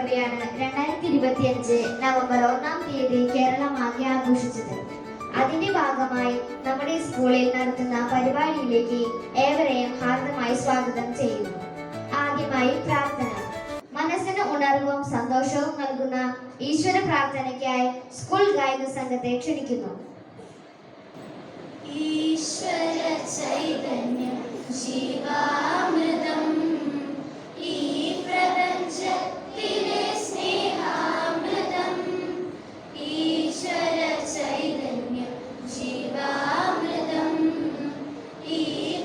പിറവിയാണ് 2025 November 1-ാം തീയതി കേരളമാകെ ആഘോഷിച്ചത്. അതിന്റെ ഭാഗമായി നമ്മുടെ സ്കൂളിൽ നടത്തുന്ന പരിപാടിയിലേക്ക് ഏവരെയും ഹാർദമായി സ്വാഗതം ചെയ്യുന്നു. ആദ്യമായി പ്രാർത്ഥന. മനസ്സിന് ഉണർവും സന്തോഷവും നൽകുന്ന ഈശ്വര പ്രാർത്ഥനയ്ക്കായി സ്കൂൾ ഗായക സംഘത്തെ ക്ഷണിക്കുന്നു. ഈശ്വര ചൈതന്യം ജീവാമൃതം, ഈ പ്രപഞ്ചത്തിലെ സ്നേഹാമൃതം. ഈശ്വര ചൈതന്യം ജീവാമൃതം, ഈ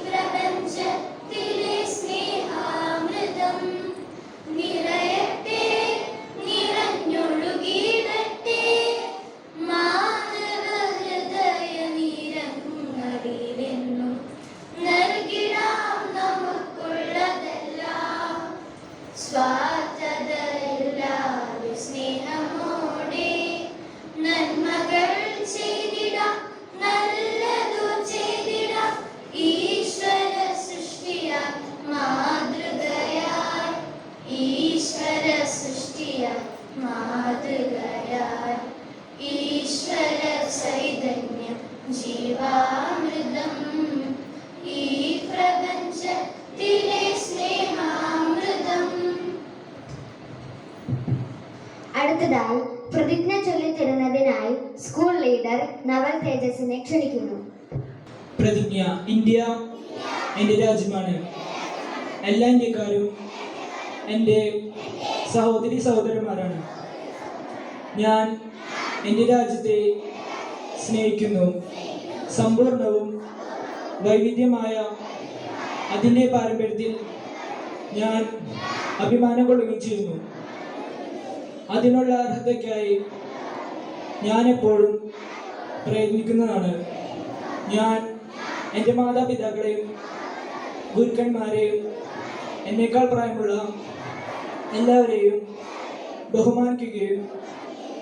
പ്രപഞ്ചത്തിലെ സ്നേഹാമൃതം. നിറയട്ടെ, നിറഞ്ഞൊഴുകിയിടട്ടെ മാനവ ഹൃദയ നിരങ്ങളിലെന്നും. നൽകിടാം നമുക്കുള്ളതെല്ലാം സ്വാർത്ഥതയില്ലാതെ സ്നേഹമോടെ. നന്മകൾ ചെയ്തിടാം, നല്ലതു ചെയ്തിടാം, ഈശ്വര സൃഷ്ടിയാൽ മാതൃകയായി. ഈശ്വര സൃഷ്ടിയാൽ മാതൃകയായി. ഈശ്വര ചൈതന്യം ജീവാമൃതം, ഈ പ്രപഞ്ചത്തിലെ സ്നേഹാമൃതം. അടുത്തതായി പ്രതിജ്ഞ ചൊല്ലിത്തരുന്നതിനായി സ്കൂൾ ലീഡർ നവൽ തേജസിനെ ക്ഷണിക്കുന്നു. പ്രതിജ്ഞ. ഇന്ത്യ എൻ്റെ രാജ്യമാണ്. എല്ലാ ഇന്ത്യക്കാരും എൻ്റെ സഹോദരി സഹോദരന്മാരാണ്. ഞാൻ എൻ്റെ രാജ്യത്തെ സ്നേഹിക്കുന്നു. സമ്പൂർണവും വൈവിധ്യമായ അതിൻ്റെ പാരമ്പര്യത്തിൽ ഞാൻ അഭിമാനം കൊള്ളുകയും ചെയ്യുന്നു. അതിനുള്ള അർഹതയ്ക്കായി ഞാൻ എപ്പോഴും പ്രയത്നിക്കുന്നതാണ്. ഞാൻ എൻ്റെ മാതാപിതാക്കളെയും ഗുരുക്കന്മാരെയും എന്നേക്കാൾ പ്രായമുള്ള എല്ലാവരെയും ബഹുമാനിക്കുകയും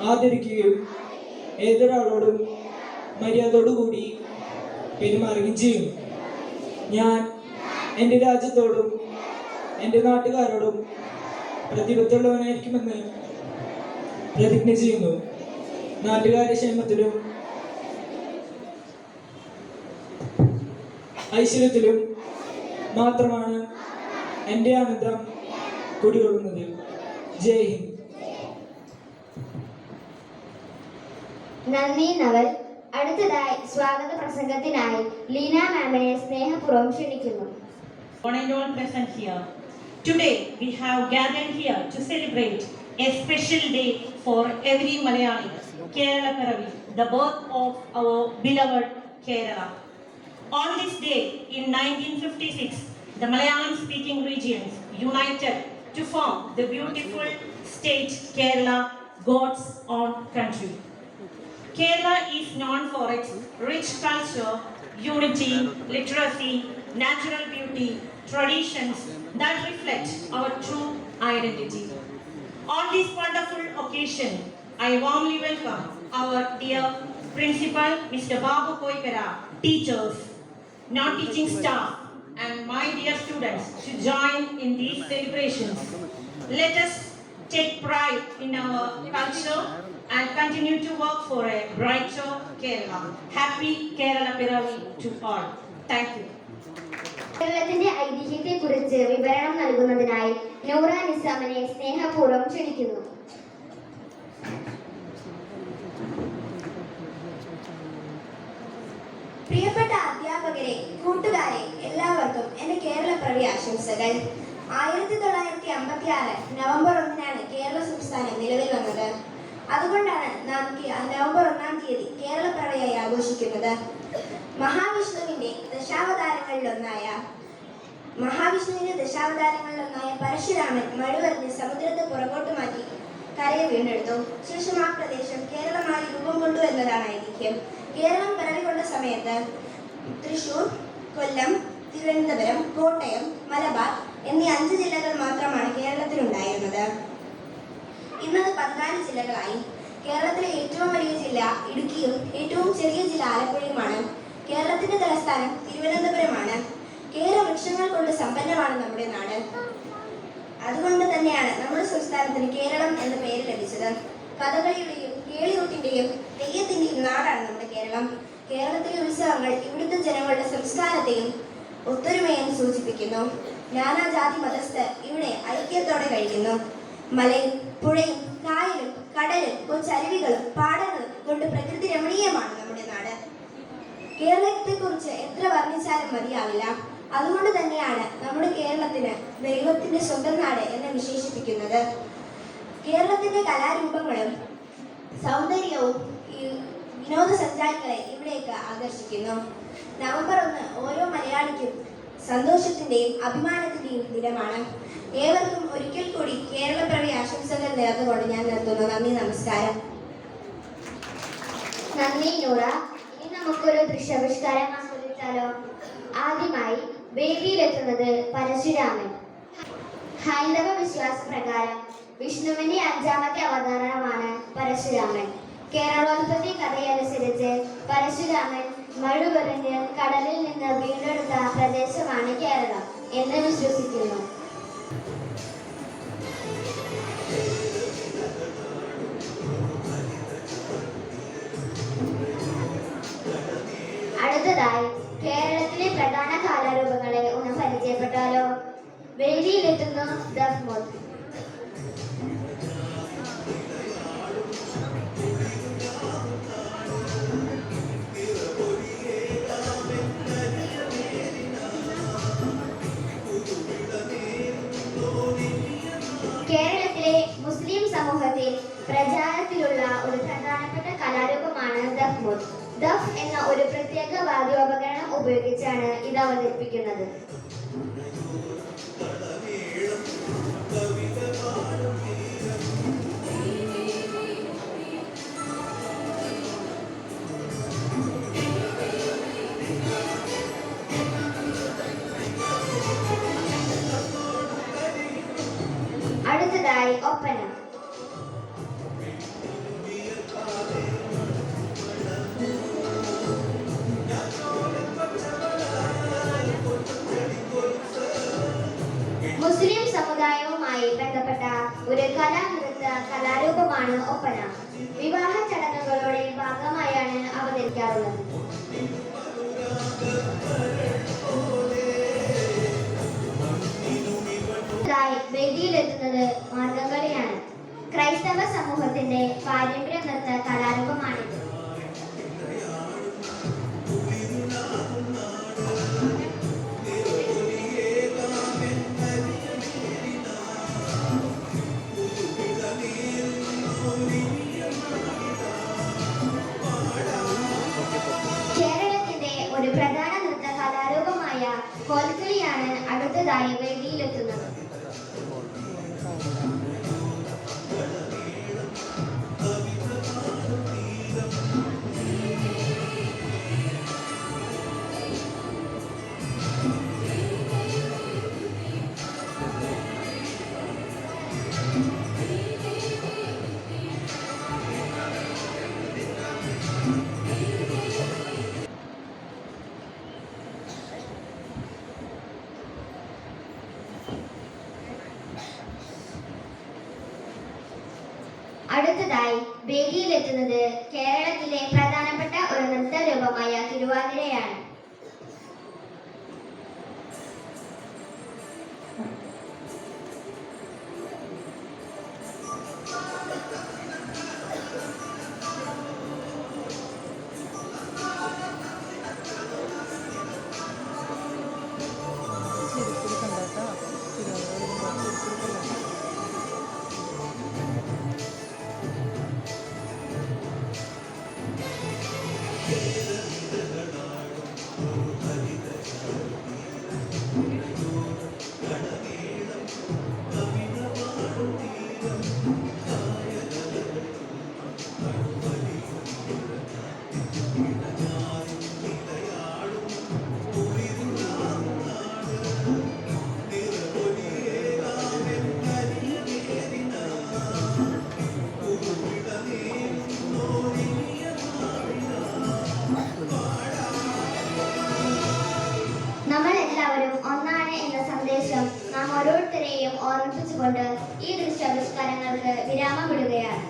ആദരിക്കുകയും ഏതൊരാളോടും മര്യാദയോടുകൂടി പെരുമാറുകയും ചെയ്യും. ഞാൻ എൻ്റെ രാജ്യത്തോടും എൻ്റെ നാട്ടുകാരോടും പ്രതിബദ്ധമുള്ളവനായിരിക്കുമെന്ന് പ്രതിജ്ഞ ചെയ്യുന്നു. നാട്ടുകാരുടെ ക്ഷേമത്തിലും ഐശ്വര്യത്തിലും മാത്രമാണ് എൻ്റെ ആനന്ദം കുടികൊള്ളുന്നത്. ജയ് ഹിന്ദ്. നന്ദി നവൽ. അടുത്തതായി സ്വാഗത പ്രസംഗത്തിനായി ലീന മാമിനെ സ്നേഹപൂർവ്വം ക്ഷണിക്കുന്നു. One and all present here. Today we have gathered here to celebrate a special day for every Malayali, Kerala Piravi, the birth of our beloved Kerala. On this day in 1956, the Malayalam speaking regions united to form the beautiful state Kerala, God's own country. Kerala is known for its rich culture, unity, literacy, natural beauty, traditions that reflect our true identity. On this wonderful occasion, I warmly welcome our dear Principal Mr. Babu Koikara, teachers, non-teaching staff, and my dear students to join in these celebrations. Let us take pride in our culture and continue to work for a brighter Kerala. Happy Kerala Piravi to all. Thank you. കേരളത്തിന്റെ ഐതിഹ്യത്തെക്കുറിച്ച് വിവരണം നൽകുന്നതിനായി നൂറ നിസാമിനെ സ്നേഹപൂർവ്വം ക്ഷണിക്കുന്നു. പ്രിയപ്പെട്ട അധ്യാപകരെ, കൂട്ടുകാരെ, എല്ലാവർക്കും എൻ്റെ കേരള പിറവി ആശംസകൾ. 1956 നവംബർ 1-നാണ് കേരള സംസ്ഥാനം നിലവിൽ വന്നത്. അതുകൊണ്ടാണ് നാം നവംബർ 1-ാം തീയതി കേരള പിറവിയായി ആഘോഷിക്കുന്നത്. മഹാവിഷ്ണുവിന്റെ ദശാവതാരങ്ങളിലൊന്നായ പരശുരാമൻ മഴുവറിഞ്ഞ് സമുദ്രത്തെ പുറകോട്ട് മാറ്റി കരയെ വീണ്ടെടുത്തു. ശേഷം ആ പ്രദേശം കേരളമായി രൂപം കൊണ്ടു എന്നതാണ് ഐതിഹ്യം. കേരളം പിറവികൊണ്ട സമയത്ത് തൃശൂർ, കൊല്ലം, തിരുവനന്തപുരം, കോട്ടയം, മലബാർ എന്നീ 5 ജില്ലകൾ മാത്രമാണ് കേരളത്തിലുണ്ടായിരുന്നത്. ഇന്നത് 14 ജില്ലകളായി. കേരളത്തിലെ ഏറ്റവും വലിയ ജില്ല ഇടുക്കിയും ഏറ്റവും ചെറിയ ജില്ല ആലപ്പുഴയുമാണ്. കേരളത്തിന്റെ തലസ്ഥാനം തിരുവനന്തപുരമാണ്. കേരള വൃക്ഷങ്ങൾ കൊണ്ട് സമ്പന്നമാണ് നമ്മുടെ നാട്. അതുകൊണ്ട് തന്നെയാണ് നമ്മുടെ സംസ്ഥാനത്തിന് കേരളം എന്ന പേര് ലഭിച്ചത്. കഥകളിയുടെയും കേളിയൂട്ടിന്റെയും തെയ്യത്തിന്റെയും നാടാണ് നമ്മുടെ കേരളം. കേരളത്തിലെ ഉത്സവങ്ങൾ ഇവിടുത്തെ ജനങ്ങളുടെ സംസ്കാരത്തെയും ഒത്തൊരുമയും സൂചിപ്പിക്കുന്നു. നാനാജാതി മതസ്ഥർ ഇവിടെ ഐക്യത്തോടെ കഴിക്കുന്നു. മലയും പുഴയും കായലും കടലും കൊച്ചരുവികളും പാടങ്ങളും കൊണ്ട് പ്രകൃതി രമണീയമാണ് നമ്മുടെ നാട്. കേരളത്തെക്കുറിച്ച് എത്ര വർണ്ണിച്ചാലും മതിയാവില്ല. അതുകൊണ്ട് തന്നെയാണ് നമ്മുടെ കേരളത്തിന് ദൈവത്തിന്റെ സ്വന്തം നാട് എന്ന് വിശേഷിപ്പിക്കുന്നത്. കേരളത്തിന്റെ കലാരൂപങ്ങളും സൗന്ദര്യവും ഈ വിനോദസഞ്ചാരികളെ ഇവിടേക്ക് ആകർഷിക്കുന്നു. നവംബർ 1 ഓരോ മലയാളിക്കും സന്തോഷത്തിന്റെയും അഭിമാനത്തിന്റെയും ദിനമാണ്. ഏവർക്കും ഒരിക്കൽ കൂടി കേരളപ്പിറവി ആശംസകൾ നേർന്നുകൊണ്ട് ഞാൻ നിർത്തുന്നു. നന്ദി, നമസ്കാരം. നന്ദി നൂറ. ഇനി നമുക്കൊരു ദൃശ്യാവിഷ്കാരം ആസ്വദിച്ചാലോ? ആദ്യമായി വേദിയിലെത്തുന്നത് പരശുരാമൻ. ഹൈന്ദവ വിശ്വാസപ്രകാരം വിഷ്ണുവിന്റെ 5ാമത്തെ അവതാരമാണ് പരശുരാമൻ. കേരളോത്പത്തി കഥയനുസരിച്ച് പരശുരാമൻ മഴുവെറിഞ്ഞ് കടലിൽ നിന്ന് വീണ്ടെടുത്ത പ്രദേശമാണ് കേരളം എന്ന് വിശ്വസിക്കുന്നു. അടുത്തതായി കേരളത്തിലെ പ്രധാന കലാരൂപങ്ങളെ ഒന്ന് പരിചയപ്പെട്ടാലോ? വേദിയിലെത്തുന്നു ദഫ്മുട്ട്. കേരളത്തിലെ മുസ്ലിം സമൂഹത്തിൽ പ്രചാരത്തിലുള്ള ഒരു പ്രധാനപ്പെട്ട കലാരൂപമാണ് ദഫ്മുട്ട്. ദഫ് എന്ന ഒരു പ്രത്യേക വാദ്യോപകരണം ഉപയോഗിച്ചാണ് ഇത് അവതരിപ്പിക്കുന്നത്. അടുത്തതായി ഒപ്പന. മുസ്ലിം സമുദായവുമായി ബന്ധപ്പെട്ട ഒരു കലാരൂപമാണ് ഒപ്പന. വിവാഹ ചടങ്ങുകളുടെ ഭാഗമായാണ് അവതരിക്കാറുള്ളത്. വേദിയിലെത്തുന്നത് മാർഗംകളിയാണ്. ക്രൈസ്തവ സമൂഹത്തിന്റെ പാരമ്പര്യ നൃത്ത കലാരൂപമാണിത്. കേരളത്തിന്റെ ഒരു പ്രധാന നൃത്ത കലാരൂപമായ കോൽക്കളിയാണ് അടുത്തതായി വേദിയിലെത്തുന്നത്. അടുത്തതായി വേദിയിലെത്തുന്നത് കേരളത്തിലെ പ്രധാനപ്പെട്ട ഒരു നൃത്തരൂപമായ തിരുവാതിരയാണ്. ഓർമ്മിപ്പിച്ചുകൊണ്ട് ഈ ദൃശ്യാവിഷ്കാരങ്ങൾക്ക് വിരാമമിടുകയാണ്.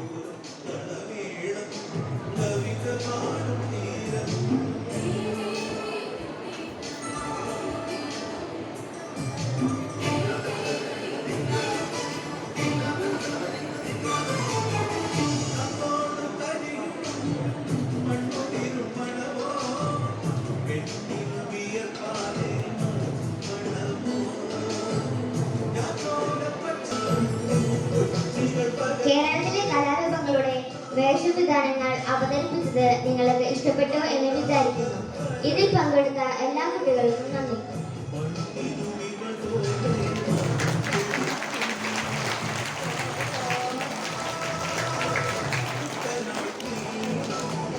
കേരളത്തിലെ കലാരൂപങ്ങളുടെ വേഷവിധാനങ്ങൾ അവതരിപ്പിച്ചത് നിങ്ങൾക്ക് ഇഷ്ടപ്പെട്ടോ എന്ന് വിചാരിക്കുന്നു. ഇതിൽ പങ്കെടുത്ത എല്ലാ കുട്ടികൾക്കും നന്ദി.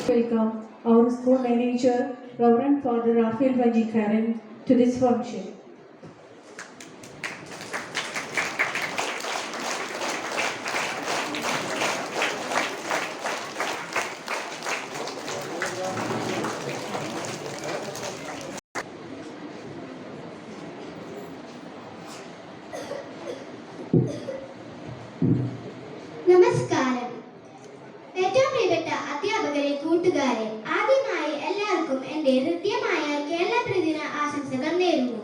Welcome our school manager, Reverend Father Raphael Vajikaran, to this function. നമസ്കാരം. ഏറ്റവും പ്രിയപ്പെട്ട അധ്യാപകരെ, കൂട്ടുകാരെ, ആദ്യമായി എല്ലാവർക്കും എൻ്റെ ഹൃദ്യമായ കേരള പ്രതിദിന ആശംസകൾ നേരുന്നു.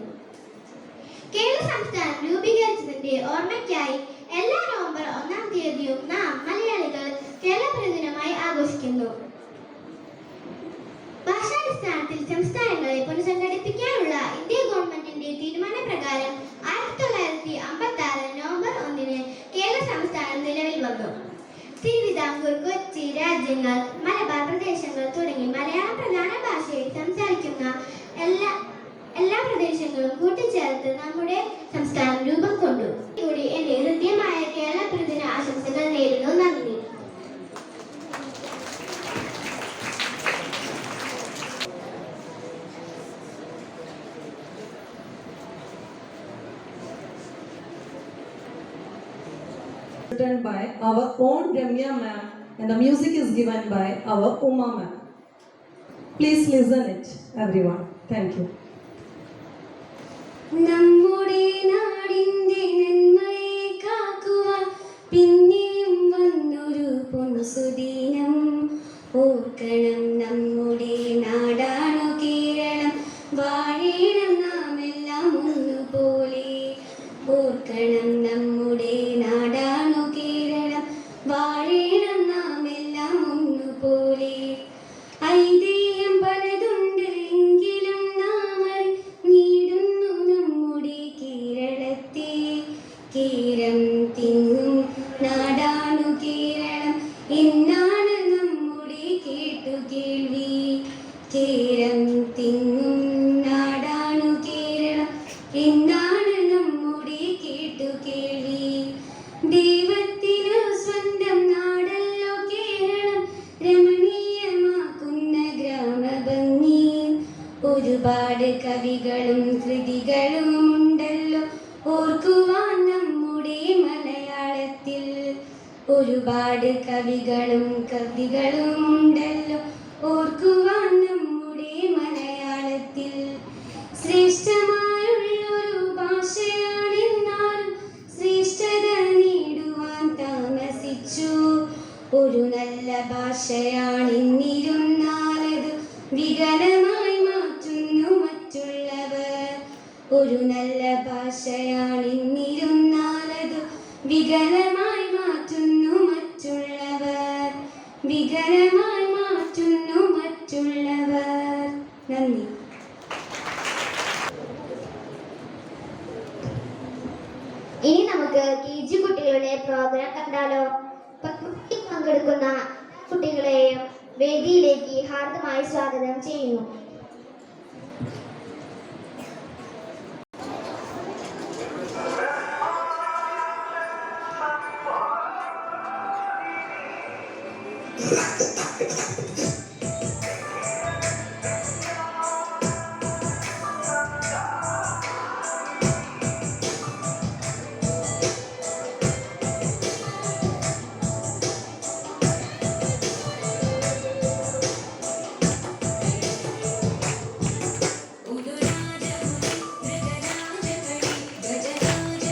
കേരള സംസ്ഥാനം രൂപീകരിച്ചതിന്റെ ഓർമ്മയ്ക്കായി എല്ലാ നവംബർ 1-ാം തീയതിയും നാം മലയാളികൾ കേരള പ്രതിദിനമായി ആഘോഷിക്കുന്നു. ഭാഷാടിസ്ഥാനത്തിൽ സംസ്ഥാനങ്ങളെ പുനഃസംഘടിപ്പിക്കാനുള്ള ഇന്ത്യ ഗവൺമെന്റിന്റെ തീരുമാനപ്രകാരം 1956 നവംബർ 1-ന് കേരള സംസ്ഥാനം നിലവിൽ വന്നു. തിരുവിതാംകൂർ, കൊച്ചി രാജ്യങ്ങൾ, മലബാർ പ്രദേശങ്ങൾ തുടങ്ങി മലയാളം പ്രധാന ഭാഷയിൽ സംസാരിക്കുന്ന എല്ലാ പ്രദേശങ്ങളും കൂട്ടിച്ചേർത്ത് നമ്മുടെ സംസ്ഥാനം രൂപം കൊണ്ടു. കൂടി എന്റെ ഹൃദ്യമായ കേരള പ്രതിദിന ആശംസകൾ നേരുന്നു. നന്ദി. Written by our own Ramya ma'am, and the music is given by our Uma ma'am. Please listen it, everyone. Thank you. നമ്മുടെ നാടിന്റെ നന്മയെ കാക്കുവാൻ പിന്നെയും വന്നൊരു പൊൻസുദിനം. ഓർക്കണം നമ്മുടെ നാടാണു കേരളം, വാഴേണം നാം എല്ലാം ഒന്നുപോലെ. ഓർക്കണം നമ്മുടെ നാടാണു കേരളം, വാഴേണം നാം എല്ലാം ഒന്നുപോലെ. ഐതിഹ്യം പലതുണ്ട് എങ്കിലും നാം നീടുന്നു നമ്മുടെ കേരളത്തെ. കേരം തിങ്ങും നാടാണു കേരളം എന്നാണ് നമ്മുടെ കേട്ടുകേൾവി. കേരം തിങ്ങും നാടാണു കേരളം എന്നാണ് നമ്മുടെ കേട്ടുകേൾവി. ദൈവത്തിനു സ്വന്തം നാടല്ലോ കേരളം, രമണീയമാക്കുന്ന ഗ്രാമഭംഗി. ഒരുപാട് കവികളും കൃതികളും ഉണ്ടല്ലോ ഓർക്കുവാൻ നമ്മുടെ മലയാളത്തിൽ. ഒരുപാട് കവികളും കൃതികളും ഉണ്ടല്ലോ ഓർക്കുവാൻ നമ്മുടെ മലയാളത്തിൽ. ശ്രേഷ്ഠമായുള്ളൊരു ഭാഷയാണെന്നാലും ശ്രേഷ്ഠത നേടുവാൻ താമസിച്ചു. ഒരു നല്ല ഭാഷയാണെന്നിരുന്നാലത് വികലമായി മാറ്റുന്നു മറ്റുള്ളവർ. ഒരു നല്ല ഭാഷയാണെന്നിരുന്നാലത് വികലമായി മാറ്റുന്നു മറ്റുള്ളവർ. വികലമായി മാറ്റുന്നു മറ്റുള്ളവർ. നന്ദി. ഇനി നമുക്ക് KG കുട്ടികളുടെ പ്രോഗ്രാം കണ്ടാലോ. പങ്കെടുക്കുന്ന കുട്ടികളെയും വേദിയിലേക്ക് ഹാർദമായി സ്വാഗതം ചെയ്യുന്നു. ഗജരാജ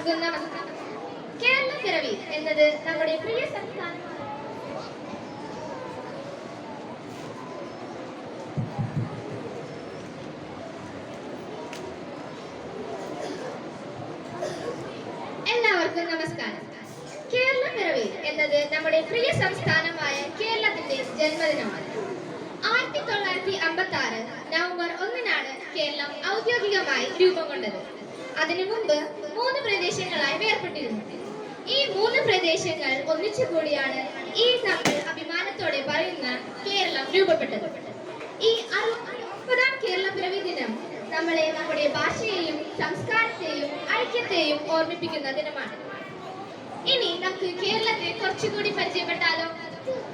എല്ലാവർക്കും നമസ്കാരം. കേരള പിറവി എന്നത് നമ്മുടെ പ്രിയ സംസ്ഥാനം. എല്ലാവർക്കും നമസ്കാരം. കേരള പിറവി എന്നത് നമ്മുടെ പ്രിയ സംസ്ഥാനമായ കേരളത്തിന്റെ ജന്മദിനമാണ്. 1956 നവംബർ 1-നാണ് കേരളം ഔദ്യോഗികമായി രൂപം കൊണ്ടത്. അതിനു മുമ്പ് 3 പ്രദേശങ്ങളായി വേർപെട്ടിരുന്നു. ഈ 3 പ്രദേശങ്ങൾ ഒന്നിച്ചുകൂടിയാണ് ഈ നമ്മൾ അഭിമാനത്തോടെ പറയുന്ന കേരളം രൂപപ്പെട്ടത്. ഈ 69-ാം കേരള പിറവി ദിനം നമ്മളെ നമ്മുടെ ഭാഷയെയും സംസ്കാരത്തെയും ഐക്യത്തെയും ഓർമ്മിപ്പിക്കുന്ന ദിനമാണ്. ഇനി നമുക്ക് കേരളത്തെ കുറച്ചുകൂടി പരിചയപ്പെട്ടാലോ?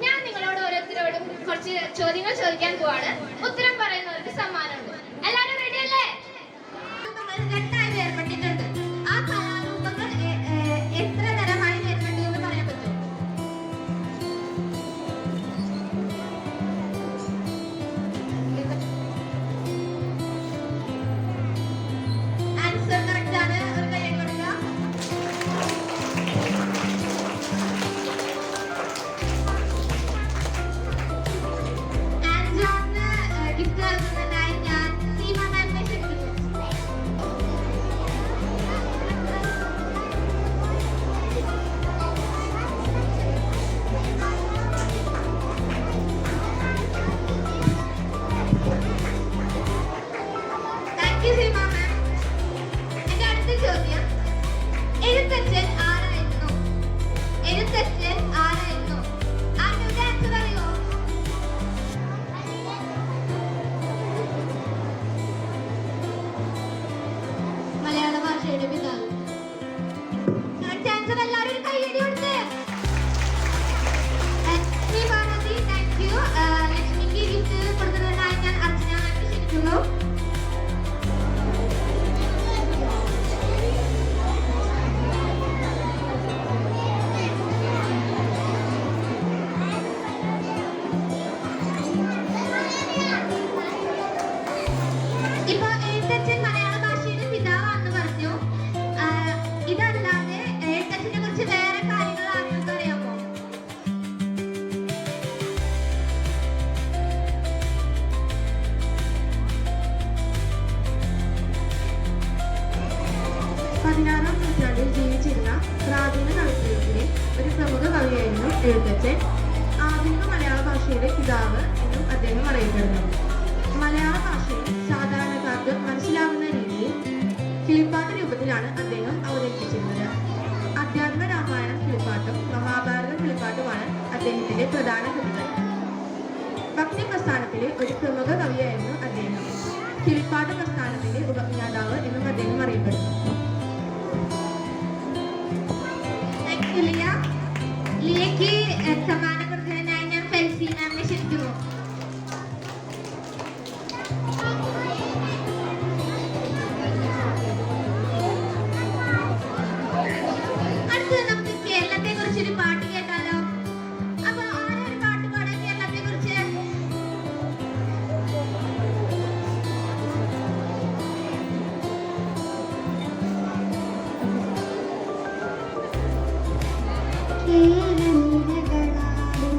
ഞാൻ നിങ്ങളോട് ഓരോരുത്തരോടും കുറച്ച് ചോദ്യങ്ങൾ ചോദിക്കാൻ പോവാണ്. ഉത്തരം പറയുന്നവർക്ക് സമ്മാനമുണ്ട്. എല്ലാവരും റെഡിയല്ലേ? രണ്ടായി വേർപെട്ടിട്ടുണ്ട്. ആ കലാരൂപങ്ങൾ എത്ര തരമായി വേർപെട്ടു എന്ന് പറയാൻ പറ്റുമോ? ആൻസർ കറക്റ്റ് ആണ്. ഒരു കൈ കൊടുക്കുക. ആൻജോന് ഗിഫ്റ്റ് നൽകുന്നതിനായി ഞാൻ സീമ മാമിനെ ക്ഷണിക്കുന്നു. താങ്ക് യു സീമ മാം. എന്റെ അടുത്ത ചോദ്യം, എഴുത്തച്ഛൻ ആരായിരുന്നു? എഴുത്തച്ഛൻ ആരായിരുന്നു? ആരുടെ ആൻസർ അറിയോ? മലയാള ഭാഷയുടെ പിതാവ്. Correct answer. എല്ലാവരും ഒരു കൈയടി കൊടുത്ത്. Lakshmi Bharathi, thank you. ലക്ഷ്മിക്ക് ഗിഫ്റ്റ് കൊടുക്കുന്നതിനായി ഞാൻ അർച്ചന മാമിനെ ക്ഷണിക്കുന്നു. ഇപ്പൊ എഴുത്തച്ഛൻ മലയാള ഭാഷയുടെ പിതാവാണെന്ന് പറഞ്ഞു. ഇതല്ലാതെ എഴുത്തച്ഛനെ കുറിച്ച് വേറെ കാര്യങ്ങൾ ആരെങ്കിലും അറിയാമോ? പതിനാറാം നൂറ്റാണ്ടിൽ ജീവിച്ചിരുന്ന പ്രാചീന കവിത്രയത്തിലെ ഒരു പ്രമുഖ കവിയായിരുന്നു എഴുത്തച്ഛൻ. ആധുനിക മലയാള ഭാഷയുടെ പിതാവ് എന്നും അദ്ദേഹം അറിയപ്പെടുന്നു. മലയാള ഭാഷയെ സാധാരണക്കാർക്ക് മനസ്സിലാകുന്ന രീതിയിൽ കിളിപ്പാട്ട് രൂപത്തിലാണ് അദ്ദേഹം അവതരിപ്പിച്ചിരുന്നത്. അധ്യാത്മ രാമായണം കിളിപ്പാട്ടും മഹാഭാരത കിളിപ്പാട്ടുമാണ് അദ്ദേഹത്തിന്റെ പ്രധാന കൃതികൾ. ഭക്തി പ്രസ്ഥാനത്തിലെ ഒരു പ്രമുഖ കവിയായിരുന്നു അദ്ദേഹം. കിളിപ്പാട്ട് പ്രസ്ഥാനത്തിന്റെ ഉപജ്ഞാതാവ് എന്നും അദ്ദേഹം അറിയപ്പെടുന്നു. Thank you Liya. ലിയയ്ക്ക് സമ്മാനം കൊടുക്കുന്നതിനായി ഞാൻ ഫെൽസി മാമിനെ ക്ഷണിക്കുന്നു. അടുത്തത് നമുക്ക് കേരളത്തെ കുറിച്ചൊരു പാട്ട് കേട്ടാലോ? അപ്പൊ ആരൊരു പാട്ട് പാടാൻ കേരളത്തെ കുറിച്ച്? കേരളീരകളാടും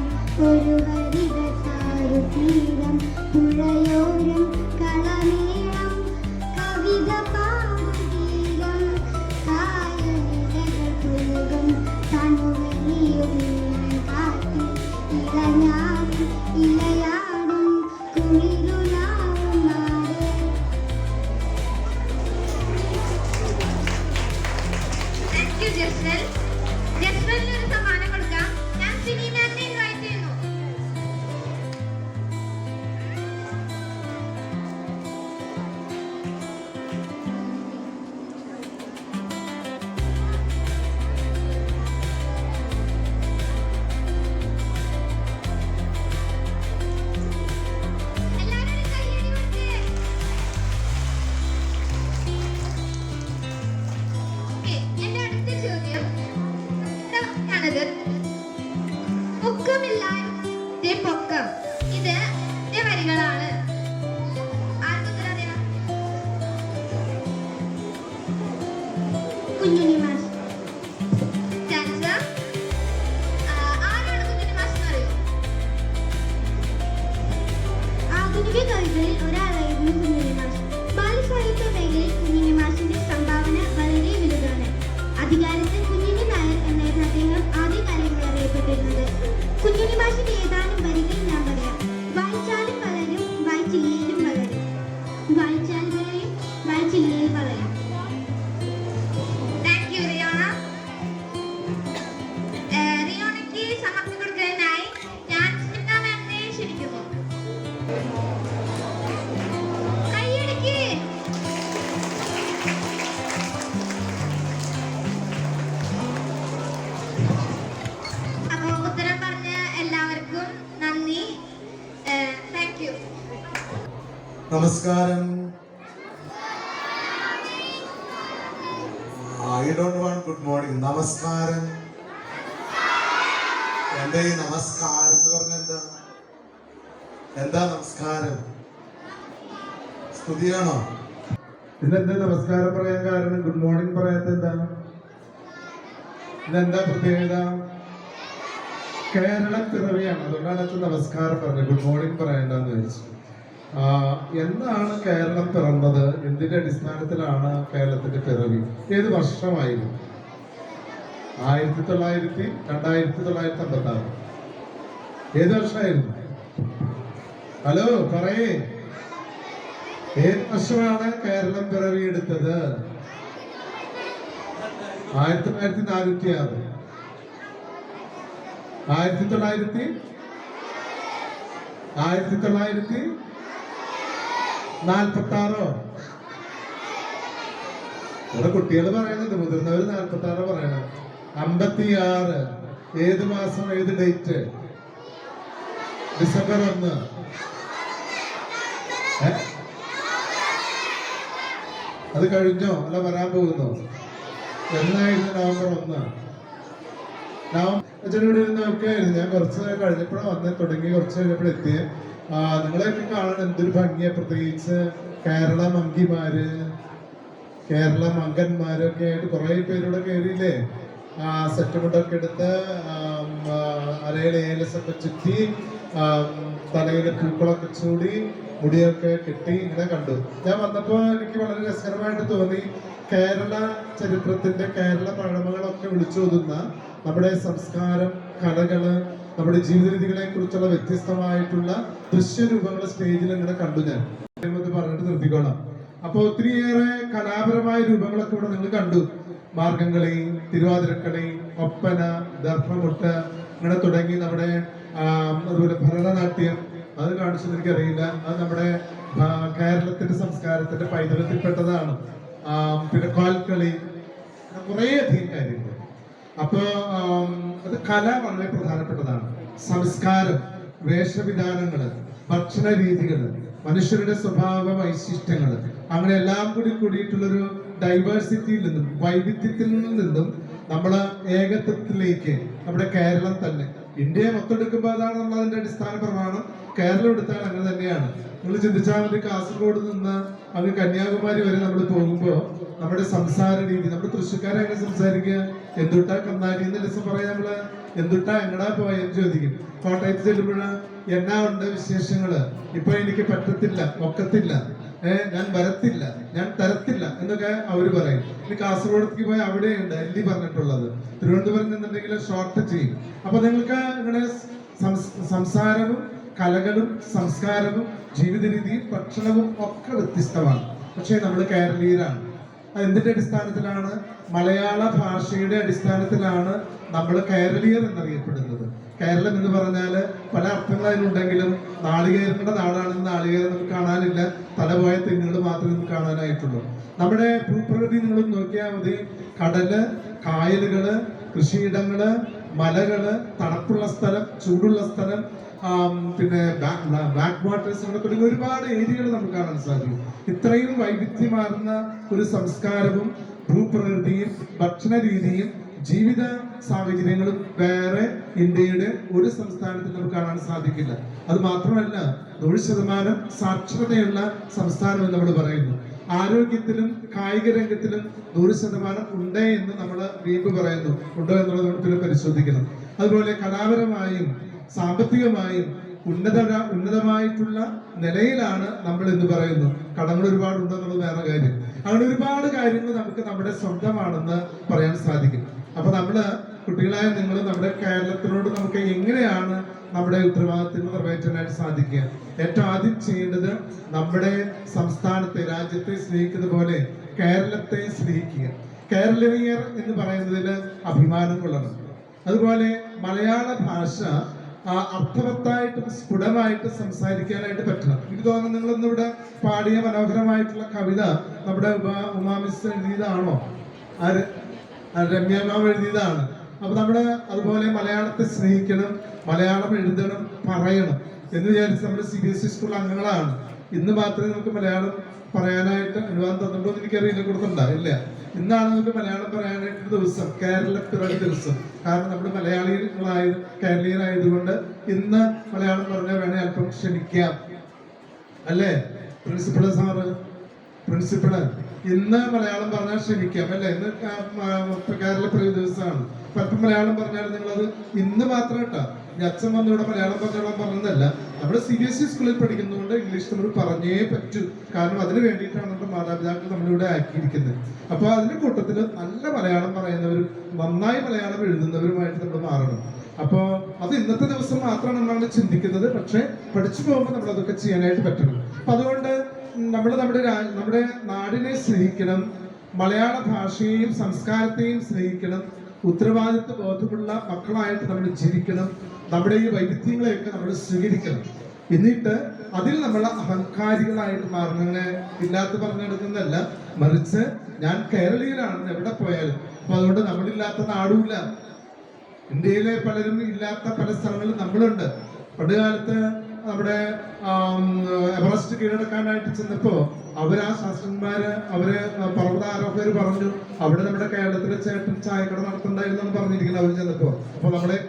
ഒരു ഹരിത ചാരുതീരം പുഴയോരം കളമേളം കവിത പാടുതീരം കായലിരകൾ പുലകം തണുവലിയും കാട്ടി ഇളഞ്ഞാടും ഇലയാടും കുളിരുലാവും നാട്. Thank you Jaswal. ജസ്വലിന് ഒരു സമ്മാനം കൊടുക്കാം. ഞാൻ സിനി മാമിനെ ഇൻവൈറ്റ് ചെയ്യുന്നു. എല്ലാവരും ഒരു കൈയടി കൊടുത്ത്. ഓക്കേ, എന്റെ അടുത്ത ചോദ്യം ാണത്. പൊക്കമില്ലാതെ പൊക്കം. ഇത് എന്റെ വരികളാണ്. ആർക്കും അറിയാം? കുഞ്ഞുണ്ണി മാസ്റ്റർ. നമസ്കാരം. I don't want good morning. നമസ്കാരം. എന്റെ ഈ നമസ്കാരം എന്ന് പറഞ്ഞാൽ എന്താ നമസ്കാരം? സ്തുതിയാണോ? ഇതെന്താ നമസ്കാരം പറയാൻ കാരണം? ഗുഡ് മോർണിംഗ് പറയാത്ത എന്താണ്? ഇതെന്താ പ്രത്യേകത? കേരള പിറവിയാണ്, അതുകൊണ്ടാണ് അത് നമസ്കാരം പറഞ്ഞത്. ഗുഡ് മോർണിംഗ് പറയണ്ടെന്ന് വെച്ചു. എന്നാണ് കേരളം പിറന്നത്? എന്തിന്റെ അടിസ്ഥാനത്തിലാണ് കേരളത്തിന്റെ പിറവി? ഏത് വർഷമായിരുന്നു? 1956. ഏത് വർഷമായിരുന്നു? ഹലോ പറയേ, ഏത് വർഷമാണ് കേരളം പിറവിയെടുത്തത്? 1946. 1946. ഇവിടെ കുട്ടികൾ പറയുന്നത്, മുതിർന്നവർ 46 പറയണം. 56 ഏത് മാസം, ഏത് ഡേറ്റ്? ഡിസംബർ 1. അത് കഴിഞ്ഞോ അല്ല വരാൻ പോകുന്നോ? എന്നായിരുന്നു? നവംബർ 1. അച്ഛനോട് ഇരുന്ന് നോക്കുകയായിരുന്നു. ഞാൻ കുറച്ച് കഴിഞ്ഞപ്പോഴാണ് വന്ന് തുടങ്ങി. കുറച്ച് കഴിഞ്ഞപ്പോഴെത്തിയ നിങ്ങളെയൊക്കെ കാണാൻ എന്തൊരു ഭംഗിയാ. പ്രത്യേകിച്ച് കേരള മങ്കിമാര്, കേരള മങ്കന്മാരൊക്കെ ആയിട്ട് കുറെ പേരുടെ കയറിയില്ലേ? സെറ്റുമുണ്ടൊക്കെ എടുത്ത് അരയിൽ ഏലസൊക്കെ ചുറ്റി തലയിൽ പൂക്കളൊക്കെ ചൂടി മുടിയൊക്കെ കെട്ടി ഇങ്ങനെ കണ്ടു. ഞാൻ വന്നപ്പോൾ എനിക്ക് വളരെ രസകരമായിട്ട് തോന്നി. കേരള ചരിത്രത്തിന്റെ, കേരള പഴമകളൊക്കെ വിളിച്ചോതുന്ന നമ്മുടെ സംസ്കാരം, കലകള്, നമ്മുടെ ജീവിത രീതികളെ കുറിച്ചുള്ള വ്യത്യസ്തമായിട്ടുള്ള ദൃശ്യരൂപങ്ങൾ സ്റ്റേജിൽ ഇങ്ങനെ കണ്ടു. ഞാൻ പറഞ്ഞിട്ട് നിർത്തിക്കോളാം. അപ്പൊ ഒത്തിരിയേറെ കലാപരമായ രൂപങ്ങളൊക്കെ ഇവിടെ നിങ്ങൾ കണ്ടു. മാർഗംകളി, തിരുവാതിരക്കളി, ഒപ്പന, ദർഭമുട്ട്, ഇങ്ങനെ തുടങ്ങി നമ്മുടെ അതുപോലെ ഭരതനാട്യം. അത് കാണിച്ചത് എനിക്കറിയില്ല. അത് നമ്മുടെ കേരളത്തിന്റെ സംസ്കാരത്തിന്റെ പൈതൃകത്തിൽപ്പെട്ടതാണ്. പിന്നെ കോൽക്കളി, കുറേയധികം കാര്യങ്ങൾ. അപ്പോ അത് കല വളരെ പ്രധാനപ്പെട്ടതാണ്. സംസ്കാരം, വേഷവിധാനങ്ങള്, ഭക്ഷണ രീതികള്, മനുഷ്യരുടെ സ്വഭാവ വൈശിഷ്ട്യങ്ങള്, അങ്ങനെ എല്ലാം കൂടിയിട്ടുള്ളൊരു ഡൈവേഴ്സിറ്റിയിൽ നിന്നും, വൈവിധ്യത്തിൽ നിന്നും നമ്മള് ഏകത്വത്തിലേക്ക് നമ്മുടെ കേരളം തന്നെ, ഇന്ത്യയെ മൊത്തെടുക്കുമ്പോൾ അതാണ് നമ്മൾ അതിന്റെ അടിസ്ഥാന പ്രമാണം. കേരളം എടുത്താൽ അങ്ങനെ തന്നെയാണ്. നിങ്ങൾ ചിന്തിച്ചാൽ മതി, കാസർഗോഡ് നിന്ന് അങ്ങ് കന്യാകുമാരി വരെ നമ്മൾ പോകുമ്പോൾ നമ്മുടെ സംസാര രീതി, നമ്മുടെ തൃശ്ശൂർക്കാരെ എങ്ങനെ സംസാരിക്കുക? എന്തുട്ടാ കന്നാലി എന്ന് ദിവസം പറയാം നമ്മള്. എന്തുട്ടാ എങ്ങടാ പോയെന്ന് ചോദിക്കും. കോട്ടയത്ത് ചെല്ലുമ്പോഴ് എന്നാ ഉണ്ട് വിശേഷങ്ങള്? ഇപ്പൊ എനിക്ക് പറ്റത്തില്ല, ഒക്കത്തില്ല, ഞാൻ വരത്തില്ല, ഞാൻ തരത്തില്ല എന്നൊക്കെ അവര് പറയും. ഇനി കാസർഗോഡത്തേക്ക് പോയി അവിടെയുണ്ട് എല്ലി പറഞ്ഞിട്ടുള്ളത്. തിരുവനന്തപുരം നിന്നുണ്ടെങ്കിൽ ഷോർട്ട് ചെയ്യും. അപ്പൊ നിങ്ങൾക്ക് ഇങ്ങനെ സംസാരവും കലകളും സംസ്കാരവും ജീവിത രീതിയും ഭക്ഷണവും ഒക്കെ വ്യത്യസ്തമാണ്. പക്ഷേ നമ്മൾ കേരളീയരാണ്. അത് എന്തിന്റെ അടിസ്ഥാനത്തിലാണ്? മലയാള ഭാഷയുടെ അടിസ്ഥാനത്തിലാണ് നമ്മൾ കേരളീയർ എന്നറിയപ്പെടുന്നത്. കേരളം എന്ന് പറഞ്ഞാല് പല അർത്ഥങ്ങൾ അതിലുണ്ടെങ്കിലും നാളികേരങ്ങളുടെ നാടാണെന്ന് നാളികേരം നമുക്ക് കാണാനില്ല. തലപോയ തെങ്ങുകൾ മാത്രമേ നമുക്ക് കാണാനായിട്ടുള്ളൂ. നമ്മുടെ ഭൂപ്രകൃതി നിങ്ങൾ നോക്കിയാൽ മതി. കടല്, കായലുകള്, കൃഷിയിടങ്ങള്, മലകള്, തണുപ്പുള്ള സ്ഥലം, ചൂടുള്ള സ്ഥലം, പിന്നെ ബാക്ക് വാട്ടേഴ്സ്, അങ്ങനെ തുടങ്ങി ഒരുപാട് ഏരിയകൾ നമുക്ക് കാണാൻ സാധിക്കും. ഇത്രയും വൈവിധ്യമാർന്ന ഒരു സംസ്കാരവും ഭൂപ്രകൃതിയും ഭക്ഷണ രീതിയും ജീവിത സാഹചര്യങ്ങളും വേറെ ഇന്ത്യയുടെ ഒരു സംസ്ഥാനത്തിൽ നമുക്ക് കാണാൻ സാധിക്കില്ല. അത് മാത്രമല്ല, 100% സാക്ഷരതയുള്ള സംസ്ഥാനം എന്ന് നമ്മൾ പറയുന്നു. ആരോഗ്യത്തിലും കായിക രംഗത്തിലും 100% ഉണ്ട് എന്ന് നമ്മൾ വീണ്ടും പറയുന്നു. ഉണ്ടോ എന്നുള്ളത് നമ്മൾ പരിശോധിക്കണം. അതുപോലെ കലാപരമായും സാമ്പത്തികമായും ഉന്നതമായിട്ടുള്ള നിലയിലാണ് നമ്മൾ എന്ന് പറയുന്നു. കടങ്ങൾ ഒരുപാടുണ്ടെന്നുള്ളത് വേറെ കാര്യം. അങ്ങനെ ഒരുപാട് കാര്യങ്ങൾ നമുക്ക് നമ്മുടെ സ്വന്തമാണെന്ന് പറയാൻ സാധിക്കും. അപ്പൊ നമ്മള് കുട്ടികളായ നിങ്ങൾ നമ്മുടെ കേരളത്തിനോട് നമുക്ക് എങ്ങനെയാണ് നമ്മുടെ ഉത്തരവാദിത്തങ്ങൾ നിറവേറ്റാനായിട്ട് സാധിക്കുക? ഏറ്റവും ആദ്യം ചെയ്യേണ്ടത് നമ്മുടെ സംസ്ഥാനത്തെ, രാജ്യത്തെ സ്നേഹിക്കുന്ന പോലെ കേരളത്തെ സ്നേഹിക്കുക. കേരളീയർ എന്ന് പറയുന്നതിൽ അഭിമാനം കൊള്ളണം. അതുപോലെ മലയാള ഭാഷ അർത്ഥവത്തായിട്ടും സ്ഫുടമായിട്ട് സംസാരിക്കാനായിട്ട് പറ്റണം. എനിക്ക് തോന്നുന്നു നിങ്ങളിന്നിവിടെ പാടിയ മനോഹരമായിട്ടുള്ള കവിത നമ്മുടെ ഉമാമിസ് എഴുതിയതാണോ? ആര്? രമ്യ മാം എഴുതിയതാണ്. അപ്പൊ നമ്മുടെ അതുപോലെ മലയാളത്തെ സ്നേഹിക്കണം, മലയാളം എഴുതണം, പറയണം എന്ന് വിചാരിച്ച് നമ്മുടെ CBSE സ്കൂൾ അംഗങ്ങളാണ്. ഇന്ന് മാത്രമേ നമുക്ക് മലയാളം പറയാനായിട്ട് അനുവാദം തന്നിട്ടുണ്ടോ എന്ന് എനിക്കറിയില്ല, കൊടുത്തിട്ടുണ്ടോ? ഇല്ല. ഇന്നാണ് നമുക്ക് മലയാളം പറയാനായിട്ടൊരു ദിവസം, കേരള പിറവി ദിവസം. കാരണം നമ്മൾ കേരളീയരായതുകൊണ്ട് ഇന്ന് മലയാളം പറഞ്ഞാൽ വേണേ അല്പം ക്ഷമിക്കാം, അല്ലേ? പ്രിൻസിപ്പള് സാറ്, പ്രിൻസിപ്പള് ഇന്ന് മലയാളം പറഞ്ഞാൽ ക്ഷമിക്കാം, അല്ലേ? ഇന്ന് കേരള പിറവി ദിവസമാണ്. അല്പം മലയാളം പറഞ്ഞാൽ നിങ്ങളത് ഇന്ന് മാത്രം കേട്ടോ. അച്ഛൻ വന്നിവിടെ മലയാളം പറഞ്ഞതല്ല. നമ്മുടെ CBSE സ്കൂളിൽ പഠിക്കുന്നതുകൊണ്ട് ഇംഗ്ലീഷ് നമ്മൾ പറഞ്ഞേ പറ്റൂ. കാരണം അതിന് വേണ്ടിയിട്ടാണ് നമ്മുടെ മാതാപിതാക്കൾ നമ്മളിവിടെ ആക്കിയിരിക്കുന്നത്. അപ്പൊ അതിന്റെ കൂട്ടത്തിൽ നല്ല മലയാളം പറയുന്നവരും നന്നായി മലയാളം എഴുതുന്നവരുമായിട്ട് നമ്മൾ മാറണം. അപ്പോൾ അത് ഇന്നത്തെ ദിവസം മാത്രമാണ് നമ്മളങ്ങനെ ചിന്തിക്കുന്നത്. പക്ഷെ പഠിച്ചു പോകുമ്പോൾ നമ്മൾ അതൊക്കെ ചെയ്യാനായിട്ട് പറ്റണം. അപ്പൊ അതുകൊണ്ട് നമ്മൾ നമ്മുടെ നാടിനെ സ്നേഹിക്കണം, മലയാള ഭാഷയെയും സംസ്കാരത്തെയും സ്നേഹിക്കണം, ഉത്തരവാദിത്വ ബോധമുള്ള മക്കളായിട്ട് നമ്മൾ ജീവിക്കണം, നമ്മുടെ ഈ വൈവിധ്യങ്ങളെയൊക്കെ നമ്മൾ സ്വീകരിക്കണം. എന്നിട്ട് അതിൽ നമ്മൾ അഹങ്കാരികളായിട്ട് മാറുന്ന ഇല്ലാത്ത പറഞ്ഞെടുക്കുന്നതല്ല, മറിച്ച് ഞാൻ കേരളീയനാണെന്ന് എവിടെ പോയാലും. അപ്പൊ അതുകൊണ്ട് നമ്മളില്ലാത്ത നാടുമില്ല. ഇന്ത്യയിലെ പലരും ഇല്ലാത്ത പല സ്ഥലങ്ങളിലും നമ്മളുണ്ട്. പണ്ട് കാലത്ത് നമ്മുടെ എവറസ്റ്റ് കീഴടക്കാനായിട്ട് ചെന്നപ്പോ അവരാ ശാസ്ത്രജ്ഞന്മാര് പർവ്വതാരോഹകര് പറഞ്ഞു അവിടെ നമ്മുടെ കേരളത്തിലെ ചേട്ടൻ ചായക്കട നടത്തുണ്ടായിരുന്നു പറഞ്ഞിരിക്കുന്നത് അവർ ചെന്നപ്പോ. അപ്പൊ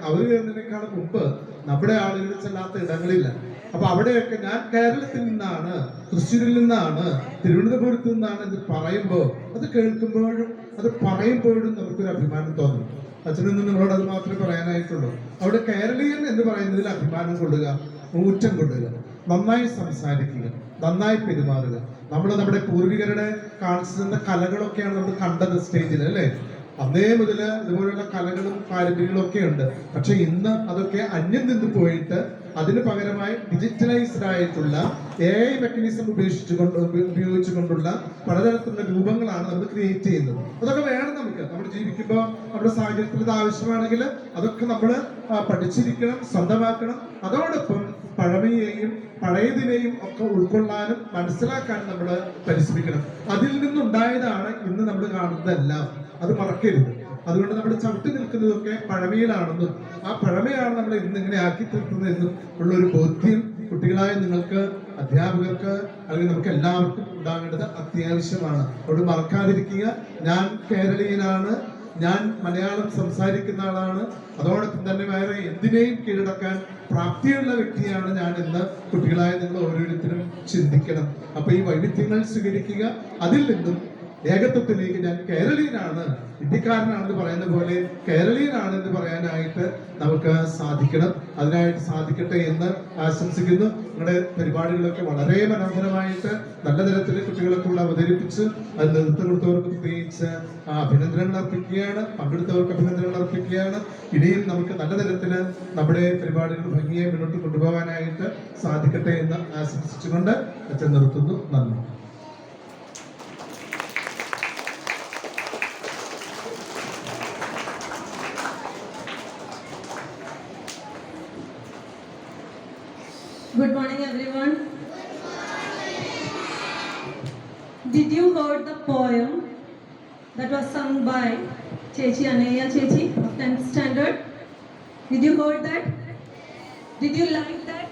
അവര് വരുന്നതിനേക്കാൾ മുമ്പ് നമ്മുടെ ആളുകൾ ചെല്ലാത്ത ഇടങ്ങളില്ല. അപ്പൊ അവിടെയൊക്കെ ഞാൻ കേരളത്തിൽ നിന്നാണ്, തൃശ്ശൂരിൽ നിന്നാണ്, തിരുവനന്തപുരത്ത് നിന്നാണ് എന്ന് പറയുമ്പോൾ അത് കേൾക്കുമ്പോഴും അത് പറയുമ്പോഴും നമുക്കൊരു അഭിമാനം തോന്നും. അച്ഛനൊന്നും നിങ്ങളോട് അത് മാത്രമേ പറയാനായിട്ടുള്ളൂ. അവിടെ കേരളീയൻ എന്ന് പറയുന്നതിൽ അഭിമാനം കൊള്ളുക, ഊറ്റം കൊള്ളുക, നന്നായി സംസാരിക്കുക, നന്നായി പെരുമാറുക. നമ്മുടെ പൂർവികരുടെ കാണിച്ചു തന്ന കലകളൊക്കെയാണ് നമ്മൾ കണ്ടത് സ്റ്റേജിൽ, അല്ലേ? അന്നേ മുതൽ ഇതുപോലുള്ള കലകളും പാരമ്പര്യങ്ങളും ഒക്കെ ഉണ്ട്. പക്ഷെ ഇന്ന് അതൊക്കെ അന്യം നിന്ന് പോയിട്ട് അതിന് പകരമായി ഡിജിറ്റലൈസ്ഡ് ആയിട്ടുള്ള AI മെക്കാനിസം ഉപയോഗിച്ചുകൊണ്ടുള്ള പലതരത്തിലുള്ള രൂപങ്ങളാണ് നമ്മൾ ക്രിയേറ്റ് ചെയ്യുന്നത്. അതൊക്കെ വേണം നമുക്ക്. നമ്മൾ ജീവിക്കുമ്പോൾ നമ്മുടെ സാഹചര്യത്തിൽ ഇത് ആവശ്യമാണെങ്കിൽ അതൊക്കെ നമ്മൾ പഠിച്ചിരിക്കണം, സ്വന്തമാക്കണം. അതോടൊപ്പം പഴമയെയും പഴയതിനെയും ഒക്കെ ഉൾക്കൊള്ളാനും മനസ്സിലാക്കാനും നമ്മൾ പരിശ്രമിക്കണം. അതിൽ നിന്നുണ്ടായതാണ് ഇന്ന് നമ്മൾ കാണുന്നതെല്ലാം. അത് മറക്കരുത്. അതുകൊണ്ട് നമ്മൾ ചവിട്ടി നിൽക്കുന്നതൊക്കെ പഴമയിലാണെന്നും ആ പഴമയാണ് നമ്മൾ ഇന്നിങ്ങനെ ആക്കി തീർക്കുന്നതെന്നും ഉള്ളൊരു ബോധ്യം കുട്ടികളായ നിങ്ങൾക്ക്, അധ്യാപകർക്ക്, അല്ലെങ്കിൽ നമുക്ക് എല്ലാവർക്കും ഉണ്ടാകേണ്ടത് അത്യാവശ്യമാണ്. അതുകൊണ്ട് മറക്കാതിരിക്കുക, ഞാൻ കേരളീയനാണ്, ഞാൻ മലയാളം സംസാരിക്കുന്ന ആളാണ്, അതോടൊപ്പം തന്നെ വേറെ എന്തിനേയും കീഴടക്കാൻ പ്രാപ്തിയുള്ള വ്യക്തിയാണ് ഞാൻ എന്ന് കുട്ടികളായ നിങ്ങൾ ഓരോരുത്തരും ചിന്തിക്കണം. അപ്പൊ ഈ വൈവിധ്യങ്ങൾ സ്വീകരിക്കുക, അതിൽ നിന്നും ഏകത്വത്തിലേക്ക് ഞാൻ കേരളീയനാണ്, ഇന്ത്യക്കാരനാണെന്ന് പറയുന്ന പോലെ കേരളീയനാണെന്ന് പറയാനായിട്ട് നമുക്ക് സാധിക്കണം. അതിനായിട്ട് സാധിക്കട്ടെ എന്ന് ആശംസിക്കുന്നു. നിങ്ങളുടെ പരിപാടികളൊക്കെ വളരെ മനോഹരമായിട്ട് നല്ല തരത്തിൽ കുട്ടികളൊക്കെ ഇവിടെ അവതരിപ്പിച്ച് അത് നേതൃത്വം കൊടുത്തവർക്ക് പ്രത്യേകിച്ച് അഭിനന്ദനങ്ങൾ അർപ്പിക്കുകയാണ്, പങ്കെടുത്തവർക്ക് അഭിനന്ദനങ്ങൾ അർപ്പിക്കുകയാണ്. ഇനിയും നമുക്ക് നല്ല തരത്തിൽ നമ്മുടെ പരിപാടികൾ ഭംഗിയായി മുന്നോട്ട് കൊണ്ടുപോകാനായിട്ട് സാധിക്കട്ടെ എന്ന് ആശംസിച്ചുകൊണ്ട് അച്ഛൻ നിർത്തുന്നു. നന്ദി. Good morning, everyone. Did you heard the poem that was sung by Chechi Aneya Chechi of 10th standard? Did you heard that? Did you like that?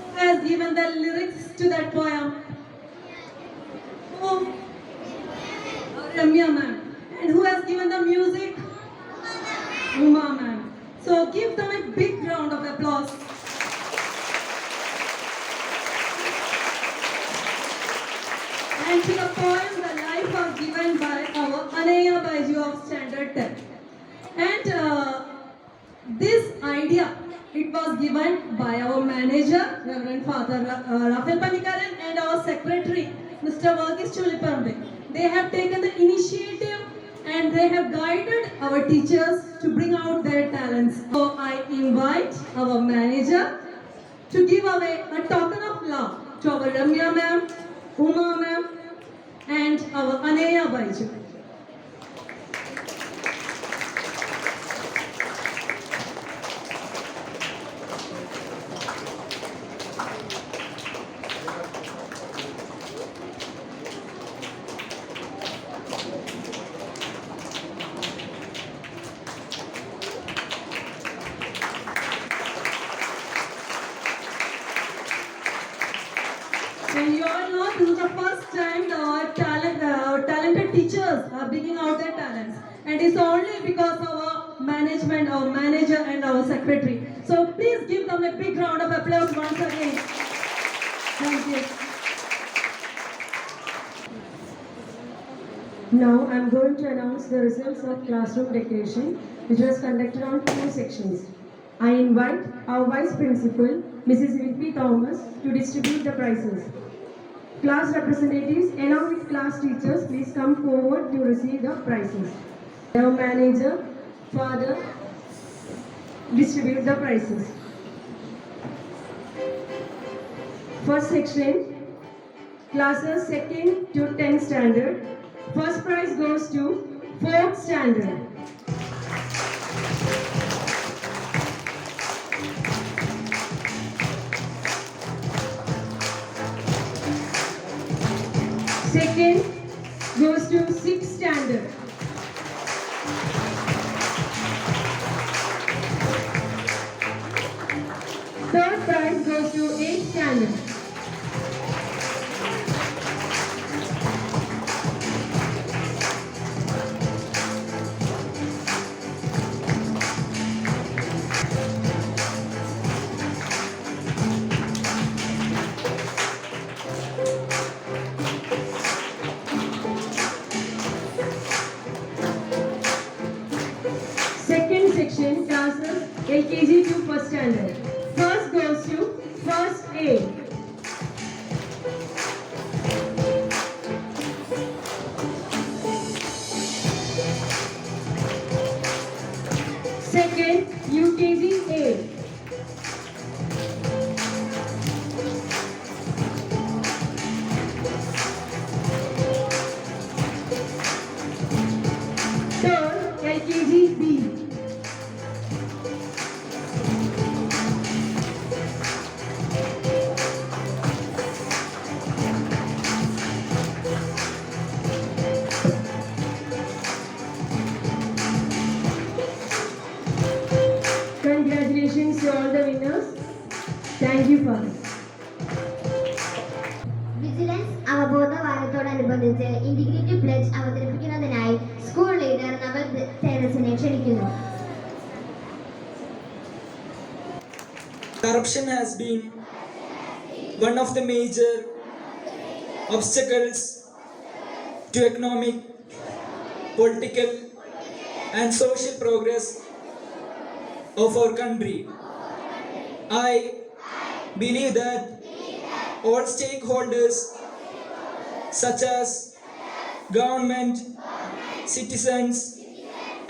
Who has given the lyrics to that poem? Who? Ramya ma'am. And who has given the music? Uma ma'am. So give them a big round of applause. And to the poem, the life was given by our Aneya Baiju of Standard 10. And this idea, it was given by our manager, Reverend Father Rafael Panikaran, and our secretary, Mr. Varghese Chuliparambe. They have taken the initiative and they have guided our teachers to bring out their talents. So I invite our manager to give away a token of love to our Ramya ma'am, Uma ma'am, and our Aneya Baiju. is only because of our management, our manager and our secretary. So please give them a big round of applause once again. Thank you. Now I'm going to announce the results of classroom decoration, which was conducted on 2 sections. I invite our Vice Principal, Mrs. Vicky Thomas, to distribute the prizes. Class representatives along with class teachers, please come forward to receive the prizes. Our manager, father, distribute the prizes. First section, classes 2nd to 10th standard. First prize goes to 4th standard. Second goes to 6th standard. Third prize goes to 8th standard. Second section, classes LKG to 1st standard. First goes to first A. Second, UKG A. Third, LKG B. Congratulations to all the winners. Thank you for this. Vigilance അവബോധവാരത്തോടനുബന്ധിച്ച് integrity pledge അവതരിപ്പിക്കുന്നതിനായി school leader Naval തേജസിനെ ക്ഷണിക്കുന്നു. Corruption has been one of the major obstacles to economic, political, and social progress of our country. I believe that all stakeholders, such as government, citizens,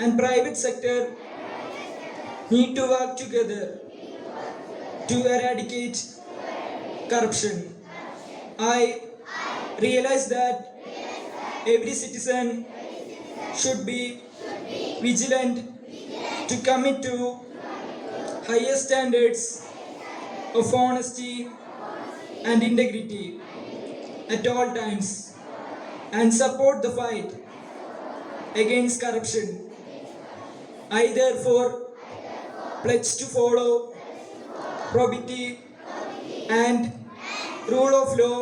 and private sector, need to work together to eradicate corruption. I realize that every citizen should be vigilant to commit to higher standards of honesty and integrity at all times and support the fight against corruption. I therefore pledge to follow probity and rule of law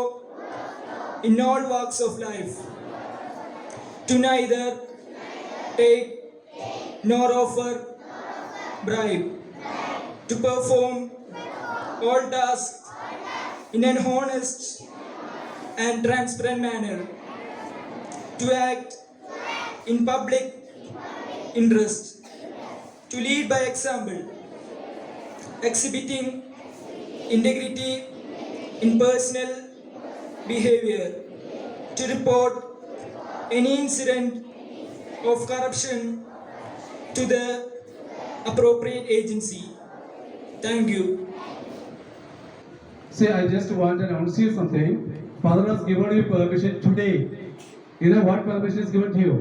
in all walks of life, to neither take nor offer bribe, to perform all tasks in an honest and transparent manner, to act in public interest, to lead by example, exhibiting integrity in personal behavior, to report any incident of corruption to the appropriate agency. Thank you. See, I just want to announce you something. Father has given you permission today. You know what permission is given to you?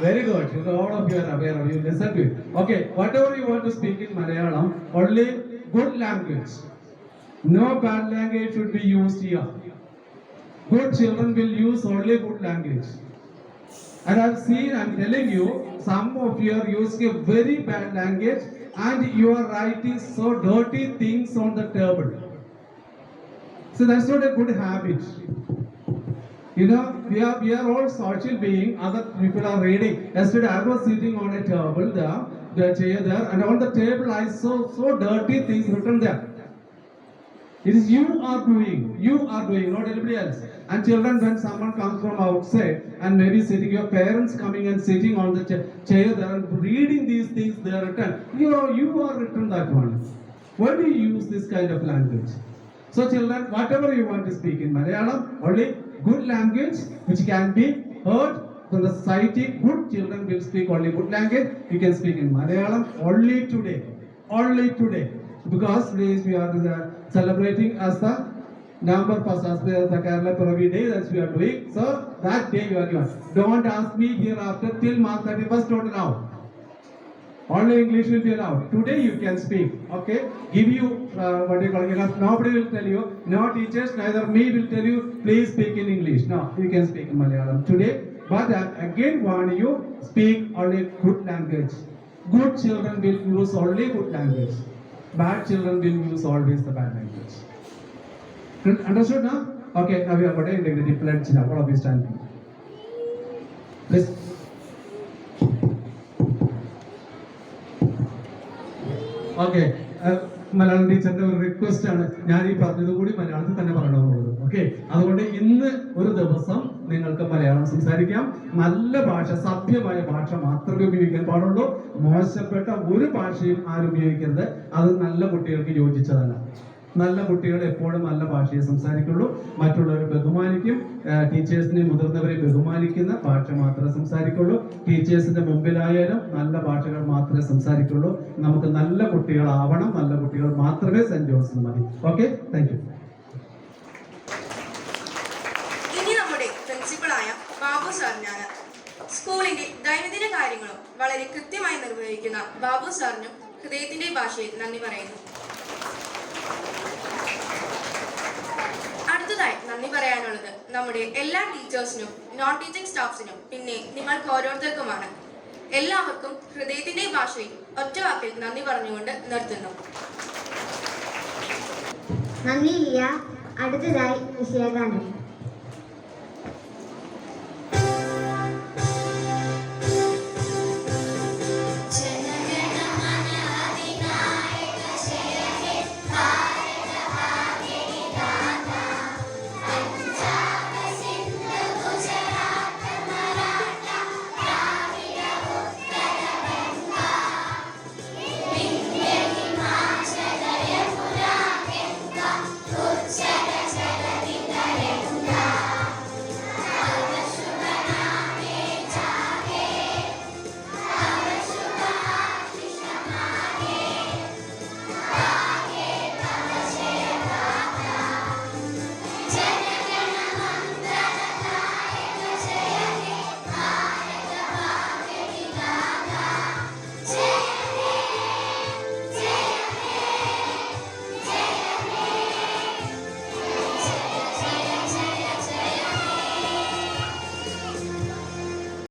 Very good. You know, all of you are aware of it. You listen to it. Okay, whatever you want to speak in Malayalam, only good language. No bad language should be used here. Good children will use only good language. And I'm telling you, some of you are using a very bad language and you are writing so dirty things on the table. So that's not a good habit. You know, we are all social beings. Other people are reading. Yesterday I was sitting on a table there, the chair there, and on the table I saw so dirty things written there. It is you are doing, not anybody else. And children, when someone comes from outside and maybe sitting, your parents coming and sitting on the chair there and reading these things they are written. You are written that one. Why do you use this kind of language? So children, whatever you want to speak in Malayalam, only good language which can be heard from the society. Good children will speak only good language. You can speak in Malayalam only today. Because today we are celebrating as the November 1st, as the Kerala Piravi Day that we are doing. So that day you are given. Don't ask me hereafter till March 31st, don't allow. Only English will be allowed. Today you can speak. Okay? Give you what you call it. Nobody will tell you. No teachers, neither me will tell you. Please speak in English. No, you can speak in Malayalam today. But I again warn you, speak only good language. Good children will use only good language. Bad children will use always the bad language. Understood now? Okay. Now we are going to integrity pledge. Now, all of you stand. Please. Okay Malayalam ടീച്ചറിന്റെ ഒരു request ആണ്, ഞാൻ ഈ പറഞ്ഞത് കൂടി മലയാളത്തിൽ തന്നെ പറയണമെന്നുള്ളത്. Okay, അതുകൊണ്ട് ഇന്ന് ഒരു ദിവസം നിങ്ങൾക്ക് മലയാളം സംസാരിക്കാം. നല്ല ഭാഷ, സഭ്യമായ ഭാഷ മാത്രമേ ഉപയോഗിക്കാൻ പാടുള്ളൂ. മോശപ്പെട്ട ഒരു ഭാഷയും ആരും ഉപയോഗിക്കരുത്. അത് നല്ല കുട്ടികൾക്ക് യോജിച്ചതല്ല. നല്ല കുട്ടികൾ എപ്പോഴും നല്ല ഭാഷയെ സംസാരിക്കുള്ളൂ. മറ്റുള്ളവരെ ബഹുമാനിക്കും. ടീച്ചേഴ്സിനെ, മുതിർന്നവരെ ബഹുമാനിക്കുന്ന ഭാഷ മാത്രമേ സംസാരിക്കുള്ളൂ. ടീച്ചേഴ്സിന്റെ മുമ്പിലായാലും നല്ല ഭാഷകൾ മാത്രമേ സംസാരിക്കുള്ളൂ. നമുക്ക് നല്ല കുട്ടികളാവണം. നല്ല കുട്ടികൾ മാത്രമേ സെന്റ് ജോൺസിന് മതി. Okay, thank you. ഇനി നമ്മുടെ പ്രിൻസിപ്പളായ ബാബു സാറിനാണ്. സ്കൂളിന്റെ ദൈനംദിന കാര്യങ്ങളും വളരെ കൃത്യമായി നിർവഹിക്കുന്ന ബാബു സാറിനും ഹൃദയത്തിന്റെ ഭാഷയിൽ നന്ദി പറയുന്നു. അടുത്തതായി നന്ദി പറയാനുള്ളത് നമ്മുടെ എല്ലാ ടീച്ചേഴ്സിനും നോൺ ടീച്ചിങ് സ്റ്റാഫ്സിനും പിന്നെ നിങ്ങൾക്ക് ഓരോരുത്തർക്കുമാണ്. എല്ലാവർക്കും ഹൃദയത്തിന്റെ ഭാഷയിൽ ഒറ്റ വാക്കിൽ നന്ദി പറഞ്ഞുകൊണ്ട് നിർത്തുന്നു. നന്ദി ലിയ. അടുത്തതായി വിഷയഗാനം.